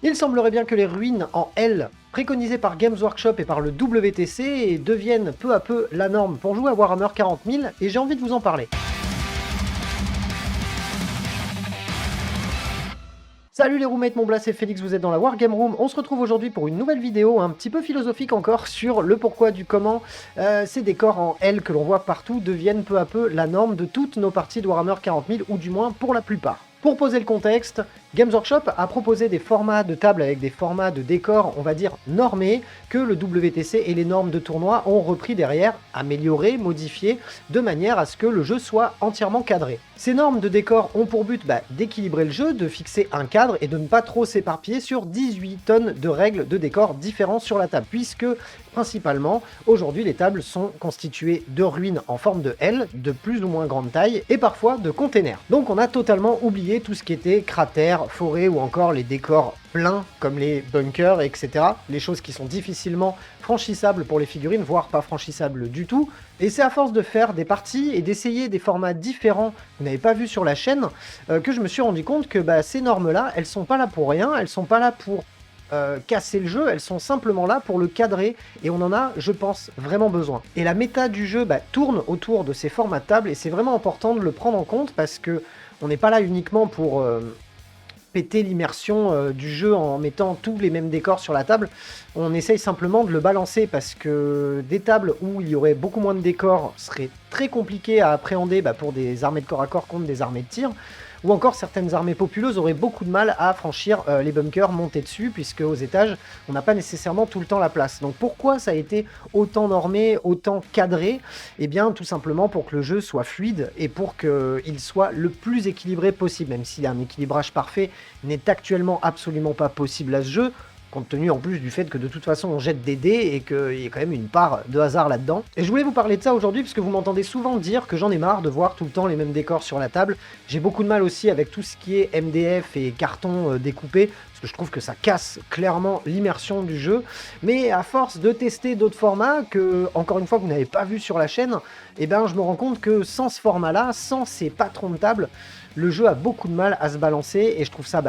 Il semblerait bien que les ruines en L, préconisées par Games Workshop et par le WTC, deviennent peu à peu la norme pour jouer à Warhammer 40 000, et j'ai envie de vous en parler. Salut les roommates, mon Blas et Félix, vous êtes dans la Wargame Room. On se retrouve aujourd'hui pour une nouvelle vidéo un petit peu philosophique encore sur le pourquoi du comment ces décors en L que l'on voit partout deviennent peu à peu la norme de toutes nos parties de Warhammer 40 000, ou du moins pour la plupart. Pour poser le contexte, Games Workshop a proposé des formats de table avec des formats de décors, on va dire, normés, que le WTC et les normes de tournoi ont repris derrière, améliorés, modifiés, de manière à ce que le jeu soit entièrement cadré. Ces normes de décors ont pour but d'équilibrer le jeu, de fixer un cadre et de ne pas trop s'éparpiller sur 18 tonnes de règles de décors différents sur la table, puisque principalement, aujourd'hui, les tables sont constituées de ruines en forme de L, de plus ou moins grande taille, et parfois de containers. Donc on a totalement oublié tout ce qui était cratères, forêts ou encore les décors pleins comme les bunkers, etc. Les choses qui sont difficilement franchissables pour les figurines, voire pas franchissables du tout. Et c'est à force de faire des parties et d'essayer des formats différents que vous n'avez pas vu sur la chaîne que je me suis rendu compte que ces normes-là, elles sont pas là pour rien, elles sont pas là pour casser le jeu, elles sont simplement là pour le cadrer, et on en a, je pense, vraiment besoin. Et la méta du jeu tourne autour de ces formats de table, et c'est vraiment important de le prendre en compte, parce que on n'est pas là uniquement pour péter l'immersion du jeu en mettant tous les mêmes décors sur la table. On essaye simplement de le balancer, parce que des tables où il y aurait beaucoup moins de décors seraient très compliquées à appréhender pour des armées de corps à corps contre des armées de tir, ou encore certaines armées populeuses auraient beaucoup de mal à franchir les bunkers, monter dessus, puisque aux étages, on n'a pas nécessairement tout le temps la place. Donc pourquoi ça a été autant normé, autant cadré? Eh bien tout simplement pour que le jeu soit fluide et pour qu'il soit le plus équilibré possible, même si un équilibrage parfait n'est actuellement absolument pas possible à ce jeu, compte tenu en plus du fait que de toute façon on jette des dés et qu'il y a quand même une part de hasard là-dedans. Et je voulais vous parler de ça aujourd'hui parce que vous m'entendez souvent dire que j'en ai marre de voir tout le temps les mêmes décors sur la table. J'ai beaucoup de mal aussi avec tout ce qui est MDF et carton découpé, parce que je trouve que ça casse clairement l'immersion du jeu. Mais à force de tester d'autres formats que, encore une fois, vous n'avez pas vu sur la chaîne, je me rends compte que sans ce format-là, sans ces patrons de table, le jeu a beaucoup de mal à se balancer, et je trouve ça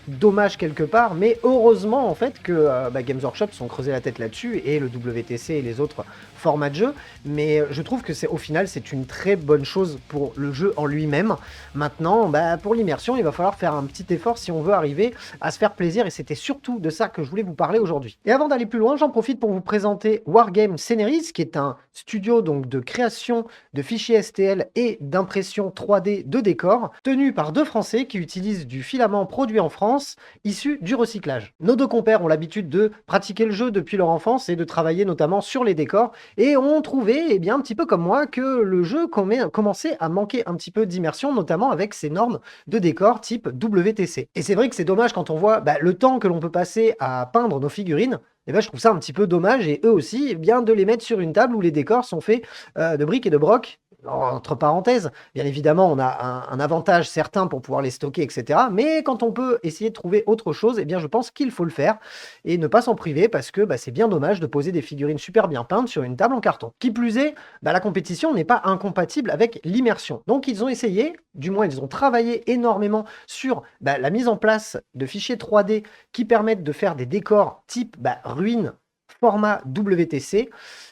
dommage quelque part, mais heureusement en fait que Games Workshop sont creusés la tête là-dessus, et le WTC et les autres formats de jeu, mais je trouve que au final c'est une très bonne chose pour le jeu en lui-même. Maintenant, pour l'immersion, il va falloir faire un petit effort si on veut arriver à se faire plaisir, et c'était surtout de ça que je voulais vous parler aujourd'hui. Et avant d'aller plus loin, j'en profite pour vous présenter Wargame Sceneries, qui est un studio donc de création de fichiers STL et d'impression 3D de décors, tenu par deux Français qui utilisent du filament produit en France, issu du recyclage. Nos deux compères ont l'habitude de pratiquer le jeu depuis leur enfance et de travailler notamment sur les décors, et ont trouvé, un petit peu comme moi, que le jeu commençait à manquer un petit peu d'immersion, notamment avec ces normes de décors type WTC. Et c'est vrai que c'est dommage quand on voit le temps que l'on peut passer à peindre nos figurines. Je trouve ça un petit peu dommage, et eux aussi, de les mettre sur une table où les décors sont faits de briques et de broc. Entre parenthèses, bien évidemment, on a un avantage certain pour pouvoir les stocker, etc. Mais quand on peut essayer de trouver autre chose, je pense qu'il faut le faire et ne pas s'en priver, parce que c'est bien dommage de poser des figurines super bien peintes sur une table en carton. Qui plus est, la compétition n'est pas incompatible avec l'immersion. Donc ils ont essayé, du moins ils ont travaillé énormément sur la mise en place de fichiers 3D qui permettent de faire des décors type ruines, format WTC,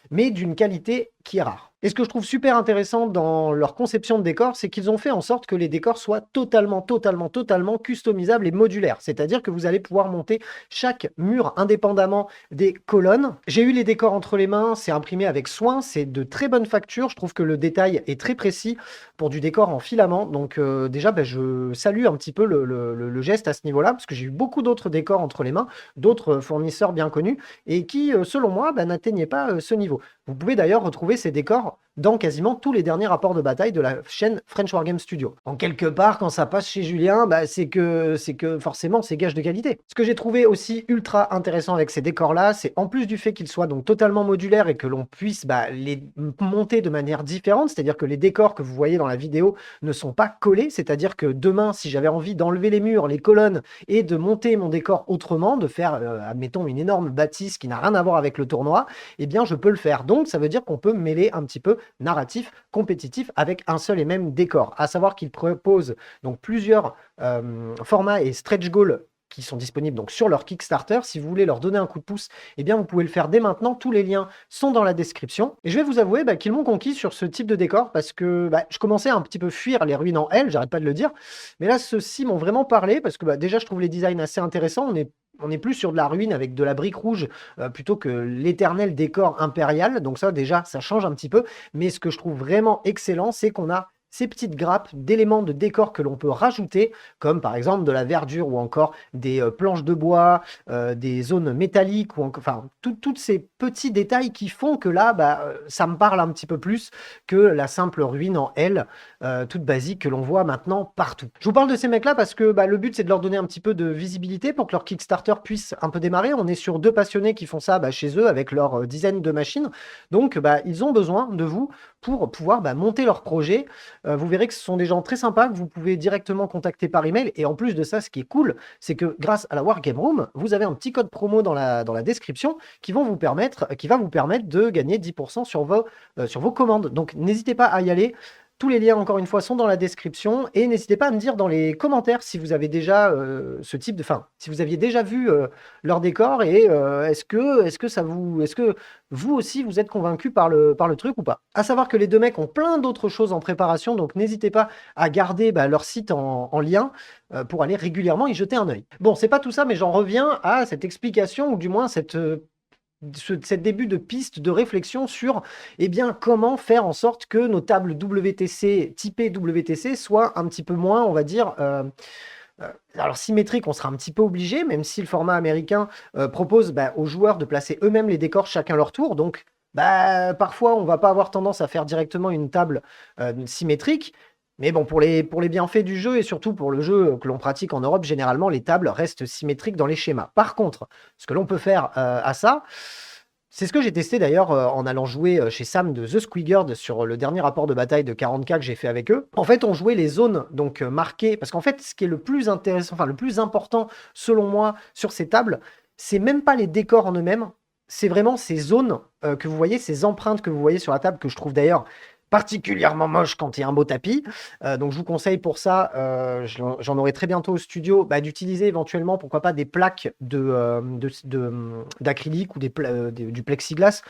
mais d'une qualité qui est rare. Et ce que je trouve super intéressant dans leur conception de décor, c'est qu'ils ont fait en sorte que les décors soient totalement customisables et modulaires. C'est-à-dire que vous allez pouvoir monter chaque mur indépendamment des colonnes. J'ai eu les décors entre les mains, c'est imprimé avec soin, c'est de très bonne facture. Je trouve que le détail est très précis pour du décor en filament. Donc déjà, je salue un petit peu le geste à ce niveau-là, parce que j'ai eu beaucoup d'autres décors entre les mains, d'autres fournisseurs bien connus, et qui, selon moi, n'atteignaient pas ce niveau. Vous pouvez d'ailleurs retrouver ces décors dans quasiment tous les derniers rapports de bataille de la chaîne French Wargame Studio. En quelque part, quand ça passe chez Julien, c'est que forcément c'est gage de qualité. Ce que j'ai trouvé aussi ultra intéressant avec ces décors-là, c'est en plus du fait qu'ils soient donc totalement modulaires et que l'on puisse les monter de manière différente, c'est-à-dire que les décors que vous voyez dans la vidéo ne sont pas collés, c'est-à-dire que demain, si j'avais envie d'enlever les murs, les colonnes et de monter mon décor autrement, de faire, admettons, une énorme bâtisse qui n'a rien à voir avec le tournoi, je peux le faire. Donc ça veut dire qu'on peut mêler un petit peu narratif, compétitif, avec un seul et même décor. À savoir qu'il propose donc plusieurs formats et stretch goals qui sont disponibles donc sur leur Kickstarter. Si vous voulez leur donner un coup de pouce, eh bien vous pouvez le faire dès maintenant. Tous les liens sont dans la description. Et je vais vous avouer qu'ils m'ont conquis sur ce type de décor parce que je commençais à un petit peu fuir les ruines en L, j'arrête pas de le dire. Mais là, ceux-ci m'ont vraiment parlé parce que déjà, je trouve les designs assez intéressants. On est plus sur de la ruine avec de la brique rouge plutôt que l'éternel décor impérial. Donc ça, déjà, ça change un petit peu. Mais ce que je trouve vraiment excellent, c'est qu'on a ces petites grappes d'éléments de décor que l'on peut rajouter, comme par exemple de la verdure ou encore des planches de bois, des zones métalliques, ou enfin, tous ces petits détails qui font que là, ça me parle un petit peu plus que la simple ruine en L, toute basique que l'on voit maintenant partout. Je vous parle de ces mecs-là parce que le but, c'est de leur donner un petit peu de visibilité pour que leur Kickstarter puisse un peu démarrer. On est sur 2 passionnés qui font ça chez eux avec leur dizaine de machines. Donc, ils ont besoin de vous pour pouvoir monter leur projet. Vous verrez que ce sont des gens très sympas que vous pouvez directement contacter par email. Et en plus de ça, ce qui est cool, c'est que grâce à la Wargame Room, vous avez un petit code promo dans la description qui va vous permettre de gagner 10% sur vos commandes. Donc n'hésitez pas à y aller. Tous les liens, encore une fois, sont dans la description. Et n'hésitez pas à me dire dans les commentaires si vous avez déjà ce type de... Enfin, si vous aviez déjà vu leur décor et est-ce que vous aussi, vous êtes convaincu par le truc ou pas. À savoir que les deux mecs ont plein d'autres choses en préparation, donc n'hésitez pas à garder leur site en lien pour aller régulièrement y jeter un œil. Bon, c'est pas tout ça, mais j'en reviens à cette explication, ou du moins cette début de piste de réflexion sur comment faire en sorte que nos tables WTC, typées WTC, soient un petit peu moins, on va dire, alors symétriques, on sera un petit peu obligé, même si le format américain propose aux joueurs de placer eux-mêmes les décors chacun leur tour. Donc, parfois, on va pas avoir tendance à faire directement une table symétrique. Mais bon, pour les bienfaits du jeu et surtout pour le jeu que l'on pratique en Europe, généralement, les tables restent symétriques dans les schémas. Par contre, ce que l'on peut faire à ça, c'est ce que j'ai testé d'ailleurs en allant jouer chez Sam de The Squigard sur le dernier rapport de bataille de 40K que j'ai fait avec eux. En fait, on jouait les zones donc marquées, parce qu'en fait, ce qui est le plus intéressant, enfin le plus important selon moi sur ces tables, c'est même pas les décors en eux-mêmes, c'est vraiment ces zones que vous voyez, ces empreintes que vous voyez sur la table, que je trouve d'ailleurs particulièrement moche quand il y a un beau tapis. Donc je vous conseille pour ça, j'en aurai très bientôt au studio, d'utiliser éventuellement, pourquoi pas, des plaques d'acrylique ou du plexiglas,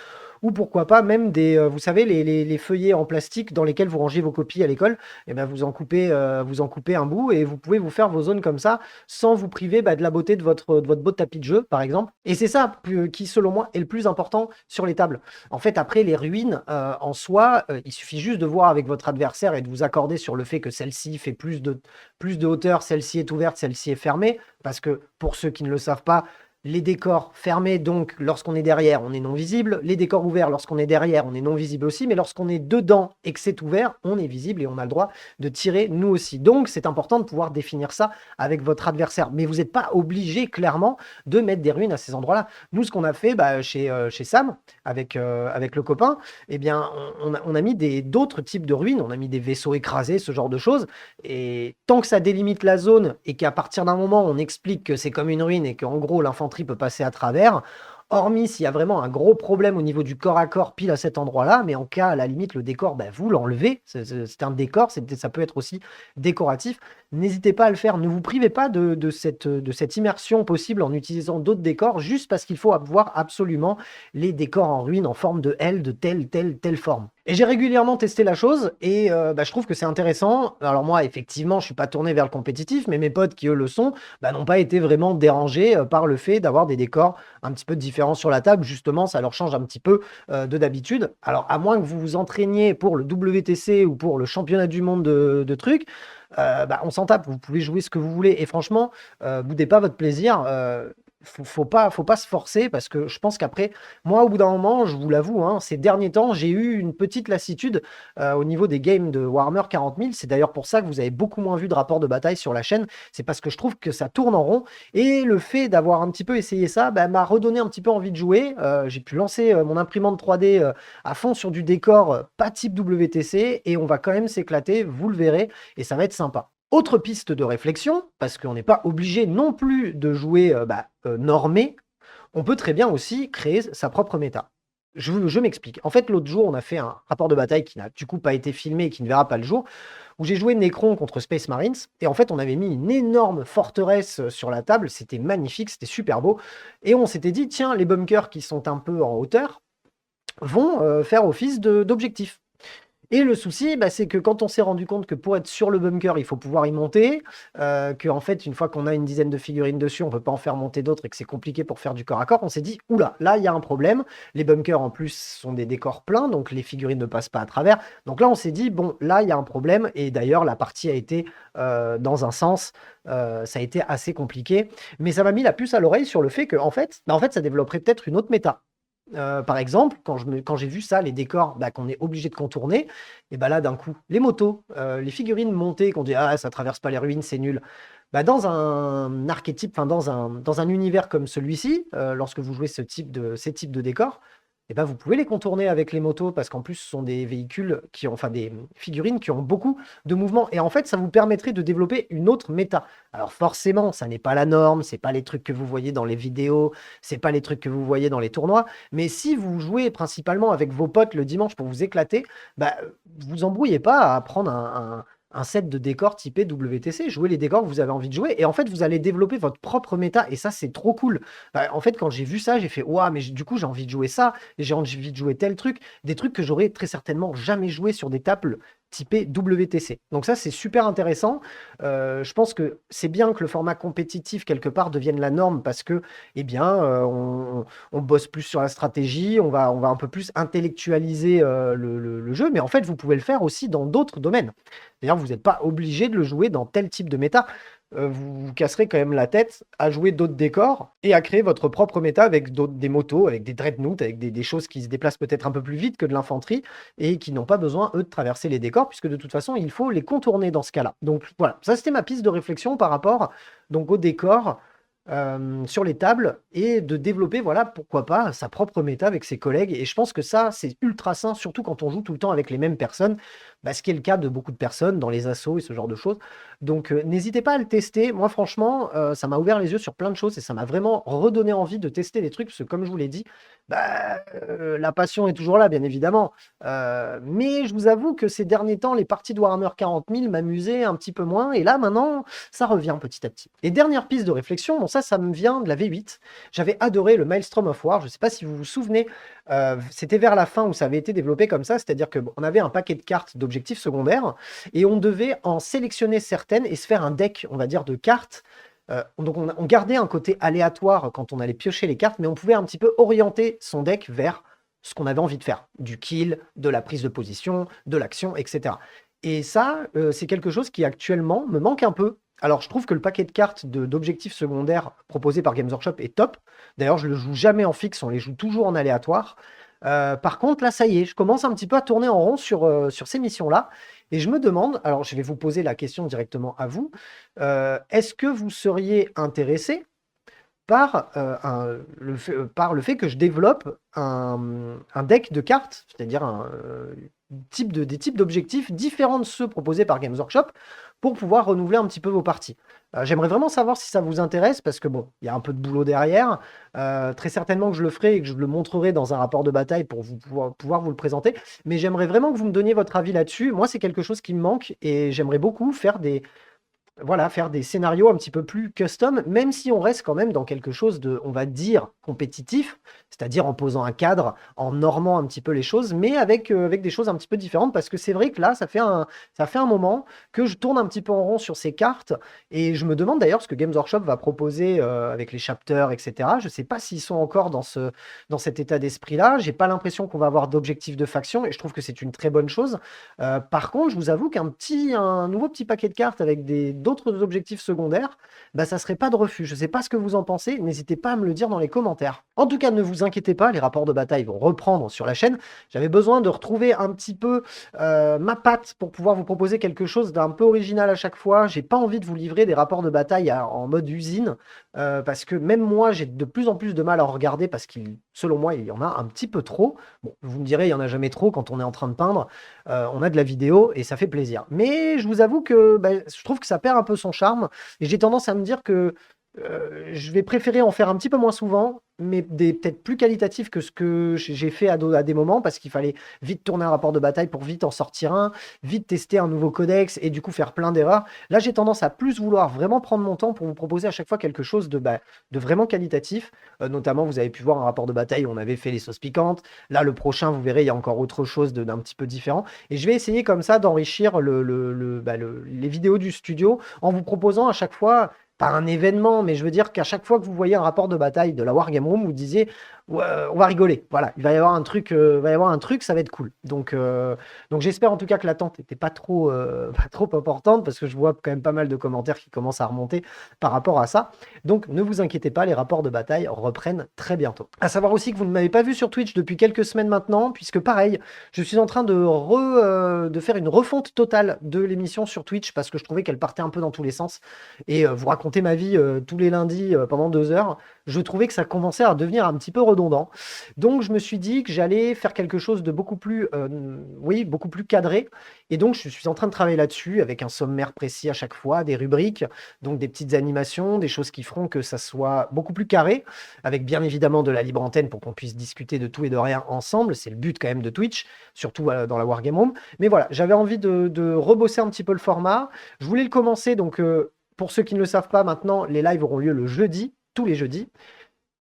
ou pourquoi pas même vous savez, les feuillets en plastique dans lesquels vous rangez vos copies à l'école. Et vous en coupez un bout et vous pouvez vous faire vos zones comme ça sans vous priver de la beauté de votre beau tapis de jeu, par exemple. Et c'est ça qui, selon moi, est le plus important sur les tables. En fait, après, les ruines, en soi, il suffit juste de voir avec votre adversaire et de vous accorder sur le fait que celle-ci fait plus de hauteur, celle-ci est ouverte, celle-ci est fermée. Parce que, pour ceux qui ne le savent pas, les décors fermés, donc lorsqu'on est derrière, on est non visible. Les décors ouverts, lorsqu'on est derrière, on est non visible aussi. Mais lorsqu'on est dedans et que c'est ouvert, on est visible et on a le droit de tirer nous aussi. Donc c'est important de pouvoir définir ça avec votre adversaire. Mais vous n'êtes pas obligé clairement de mettre des ruines à ces endroits-là. Nous, ce qu'on a fait chez Sam, avec le copain, on a mis d'autres types de ruines. On a mis des vaisseaux écrasés, ce genre de choses. Et tant que ça délimite la zone et qu'à partir d'un moment, on explique que c'est comme une ruine et qu'en gros, l'infanterie peut passer à travers, hormis s'il y a vraiment un gros problème au niveau du corps à corps pile à cet endroit-là, mais en cas, à la limite, le décor, vous l'enlevez, c'est un décor, ça peut être aussi décoratif. N'hésitez pas à le faire, ne vous privez pas de cette immersion possible en utilisant d'autres décors, juste parce qu'il faut avoir absolument les décors en ruine en forme de L, de telle forme. Et j'ai régulièrement testé la chose et je trouve que c'est intéressant. Alors moi, effectivement, je suis pas tourné vers le compétitif, mais mes potes qui eux le sont, n'ont pas été vraiment dérangés par le fait d'avoir des décors un petit peu différents sur la table. Justement, ça leur change un petit peu de d'habitude. Alors à moins que vous vous entraîniez pour le WTC ou pour le championnat du monde de trucs, on s'en tape. Vous pouvez jouer ce que vous voulez et franchement, boudez pas votre plaisir. Faut pas se forcer parce que je pense qu'après, moi, au bout d'un moment, je vous l'avoue, ces derniers temps, j'ai eu une petite lassitude au niveau des games de Warhammer 40 000. C'est d'ailleurs pour ça que vous avez beaucoup moins vu de rapports de bataille sur la chaîne. C'est parce que je trouve que ça tourne en rond et le fait d'avoir un petit peu essayé ça m'a redonné un petit peu envie de jouer. J'ai pu lancer mon imprimante 3D à fond sur du décor pas type WTC et on va quand même s'éclater, vous le verrez, et ça va être sympa. Autre piste de réflexion, parce qu'on n'est pas obligé non plus de jouer normé, on peut très bien aussi créer sa propre méta. Je m'explique. En fait, l'autre jour, on a fait un rapport de bataille qui n'a du coup pas été filmé et qui ne verra pas le jour, où j'ai joué Necron contre Space Marines. Et en fait, on avait mis une énorme forteresse sur la table. C'était magnifique, c'était super beau. Et on s'était dit, tiens, les bunkers qui sont un peu en hauteur vont faire office d'objectifs. Et le souci, bah, c'est que quand on s'est rendu compte que pour être sur le bunker, il faut pouvoir y monter, qu'en fait, une fois qu'on a une dizaine de figurines dessus, on ne peut pas en faire monter d'autres et que c'est compliqué pour faire du corps à corps, on s'est dit, oula, là, il y a un problème. Les bunkers, en plus, sont des décors pleins, donc les figurines ne passent pas à travers. Donc là, on s'est dit, bon, là, il y a un problème. Et d'ailleurs, la partie a été, dans un sens, ça a été assez compliqué. Mais ça m'a mis la puce à l'oreille sur le fait que, en fait, ça développerait peut-être une autre méta. Par exemple, quand j'ai vu ça, les décors bah, qu'on est obligé de contourner, et bah là d'un coup, les motos, les figurines montées, qu'on dit ah ça traverse pas les ruines, c'est nul. Bah, dans un archétype, enfin dans un univers comme celui-ci, lorsque vous jouez ces types de décors, et bah, vous pouvez les contourner avec les motos parce qu'en plus ce sont des véhicules qui ont, enfin des figurines qui ont beaucoup de mouvements. Et en fait, ça vous permettrait de développer une autre méta. Alors forcément, ça n'est pas la norme, c'est pas les trucs que vous voyez dans les vidéos, c'est pas les trucs que vous voyez dans les tournois. Mais si vous jouez principalement avec vos potes le dimanche pour vous éclater, bah, vous embrouillez pas à prendre un set de décors typé WTC. Jouez les décors que vous avez envie de jouer. Et en fait, vous allez développer votre propre méta. Et ça, c'est trop cool. Bah, en fait, quand j'ai vu ça, j'ai fait ouah, mais du coup, j'ai envie de jouer ça. Et j'ai envie de jouer tel truc. Des trucs que j'aurais très certainement jamais joué sur des tables typées WTC. Donc ça, c'est super intéressant. Je pense que c'est bien que le format compétitif, quelque part, devienne la norme parce que, eh bien, on bosse plus sur la stratégie, on va un peu plus intellectualiser le jeu, mais en fait, vous pouvez le faire aussi dans d'autres domaines. D'ailleurs, vous n'êtes pas obligé de le jouer dans tel type de méta. Vous vous casserez quand même la tête à jouer d'autres décors et à créer votre propre méta avec des motos, avec des dreadnoughts, avec des choses qui se déplacent peut-être un peu plus vite que de l'infanterie et qui n'ont pas besoin, eux, de traverser les décors, puisque de toute façon, il faut les contourner dans ce cas-là. Donc voilà, ça c'était ma piste de réflexion par rapport donc, aux décors sur les tables et de développer, voilà, pourquoi pas, sa propre méta avec ses collègues. Et je pense que ça, c'est ultra sain, surtout quand on joue tout le temps avec les mêmes personnes, bah, ce qui est le cas de beaucoup de personnes dans les assos et ce genre de choses. Donc, n'hésitez pas à le tester. Moi, franchement, ça m'a ouvert les yeux sur plein de choses et ça m'a vraiment redonné envie de tester des trucs, parce que comme je vous l'ai dit, bah, la passion est toujours là, bien évidemment. Mais je vous avoue que ces derniers temps, les parties de Warhammer 40 000 m'amusaient un petit peu moins. Et là, maintenant, ça revient petit à petit. Et dernière piste de réflexion, bon, ça me vient de la V8. J'avais adoré le Maelstrom of War. Je ne sais pas si vous vous souvenez, c'était vers la fin où ça avait été développé comme ça, c'est-à-dire qu'on avait un paquet de cartes d'objectifs secondaires et on devait en sélectionner certaines et se faire un deck, on va dire, de cartes. Donc on gardait un côté aléatoire quand on allait piocher les cartes, mais on pouvait un petit peu orienter son deck vers ce qu'on avait envie de faire, du kill, de la prise de position, de l'action, etc. Et ça, c'est quelque chose qui actuellement me manque un peu. Alors, je trouve que le paquet de cartes d'objectifs secondaires proposé par Games Workshop est top. D'ailleurs, je le joue jamais en fixe, on les joue toujours en aléatoire. Par contre, là, ça y est, je commence un petit peu à tourner en rond sur ces missions-là. Et je me demande, alors je vais vous poser la question directement à vous, est-ce que vous seriez intéressé par, par le fait que je développe un deck de cartes, c'est-à-dire des types d'objectifs différents de ceux proposés par Games Workshop pour pouvoir renouveler un petit peu vos parties. J'aimerais vraiment savoir si ça vous intéresse parce que bon, il y a un peu de boulot derrière. Très certainement que je le ferai et que je le montrerai dans un rapport de bataille pour pouvoir vous le présenter. Mais j'aimerais vraiment que vous me donniez votre avis là-dessus. Moi, c'est quelque chose qui me manque et j'aimerais beaucoup faire voilà, faire des scénarios un petit peu plus custom, même si on reste quand même dans quelque chose de, on va dire, compétitif, c'est-à-dire en posant un cadre, en normant un petit peu les choses, mais avec des choses un petit peu différentes, parce que c'est vrai que là, ça fait un moment que je tourne un petit peu en rond sur ces cartes, et je me demande d'ailleurs ce que Games Workshop va proposer avec les chapters, etc. Je ne sais pas s'ils sont encore dans cet état d'esprit-là, j'ai pas l'impression qu'on va avoir d'objectifs de faction, et je trouve que c'est une très bonne chose. Par contre, je vous avoue un nouveau petit paquet de cartes avec d'autres objectifs secondaires, bah, ça serait pas de refus. Je sais pas ce que vous en pensez, n'hésitez pas à me le dire dans les commentaires. En tout cas, ne vous inquiétez pas, les rapports de bataille vont reprendre sur la chaîne. J'avais besoin de retrouver un petit peu ma patte pour pouvoir vous proposer quelque chose d'un peu original à chaque fois. J'ai pas envie de vous livrer des rapports de bataille en mode usine, parce que même moi, j'ai de plus en plus de mal à en regarder parce selon moi, il y en a un petit peu trop. Bon, vous me direz, il y en a jamais trop quand on est en train de peindre. On a de la vidéo et ça fait plaisir. Mais je vous avoue que bah, je trouve que ça perd un peu son charme et j'ai tendance à me dire que Je vais préférer en faire un petit peu moins souvent, mais peut-être plus qualitatif que ce que j'ai fait à des moments, parce qu'il fallait vite tourner un rapport de bataille pour vite en sortir un, vite tester un nouveau codex et du coup faire plein d'erreurs. Là, j'ai tendance à plus vouloir vraiment prendre mon temps pour vous proposer à chaque fois quelque chose de vraiment qualitatif. Notamment, vous avez pu voir un rapport de bataille où on avait fait les sauces piquantes. Là, le prochain, vous verrez, il y a encore autre chose d'un petit peu différent. Et je vais essayer comme ça d'enrichir les vidéos du studio en vous proposant à chaque fois pas un événement, mais je veux dire qu'à chaque fois que vous voyez un rapport de bataille de la Wargame Room, vous disiez ouais, on va rigoler. Voilà, il va y avoir un truc, ça va être cool. Donc j'espère en tout cas que l'attente n'était pas trop, pas trop importante parce que je vois quand même pas mal de commentaires qui commencent à remonter par rapport à ça. Donc ne vous inquiétez pas, les rapports de bataille reprennent très bientôt. À savoir aussi que vous ne m'avez pas vu sur Twitch depuis quelques semaines maintenant, puisque pareil, je suis en train de faire une refonte totale de l'émission sur Twitch parce que je trouvais qu'elle partait un peu dans tous les sens et vous raconter ma vie tous les lundis pendant 2 heures, je trouvais que ça commençait à devenir un petit peu redondant. Donc je me suis dit que j'allais faire quelque chose de beaucoup plus, beaucoup plus cadré. Et donc je suis en train de travailler là-dessus avec un sommaire précis à chaque fois, des rubriques, donc des petites animations, des choses qui feront que ça soit beaucoup plus carré, avec bien évidemment de la libre antenne pour qu'on puisse discuter de tout et de rien ensemble. C'est le but quand même de Twitch, surtout dans la Wargame Room. Mais voilà, j'avais envie de rebosser un petit peu le format. Je voulais le commencer, donc pour ceux qui ne le savent pas maintenant, les lives auront lieu le jeudi, tous les jeudis.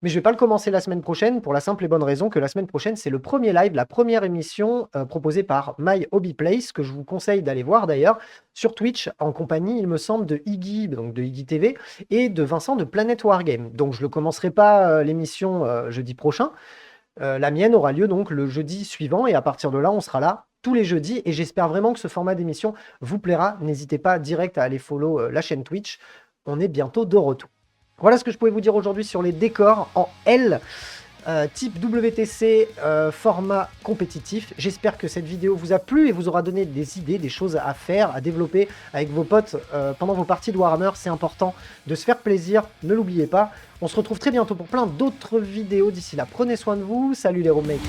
Mais je ne vais pas le commencer la semaine prochaine pour la simple et bonne raison que la semaine prochaine, c'est le premier live, la première émission proposée par My Hobby Place, que je vous conseille d'aller voir d'ailleurs sur Twitch, en compagnie, il me semble, de Iggy, donc de Iggy TV, et de Vincent de Planet Wargame. Donc je ne le commencerai pas l'émission jeudi prochain. La mienne aura lieu donc le jeudi suivant, et à partir de là, on sera là tous les jeudis, et j'espère vraiment que ce format d'émission vous plaira. N'hésitez pas direct à aller follow la chaîne Twitch. On est bientôt de retour. Voilà ce que je pouvais vous dire aujourd'hui sur les décors en L, type WTC, format compétitif. J'espère que cette vidéo vous a plu et vous aura donné des idées, des choses à faire, à développer avec vos potes pendant vos parties de Warhammer. C'est important de se faire plaisir, ne l'oubliez pas. On se retrouve très bientôt pour plein d'autres vidéos. D'ici là, prenez soin de vous. Salut les roommates.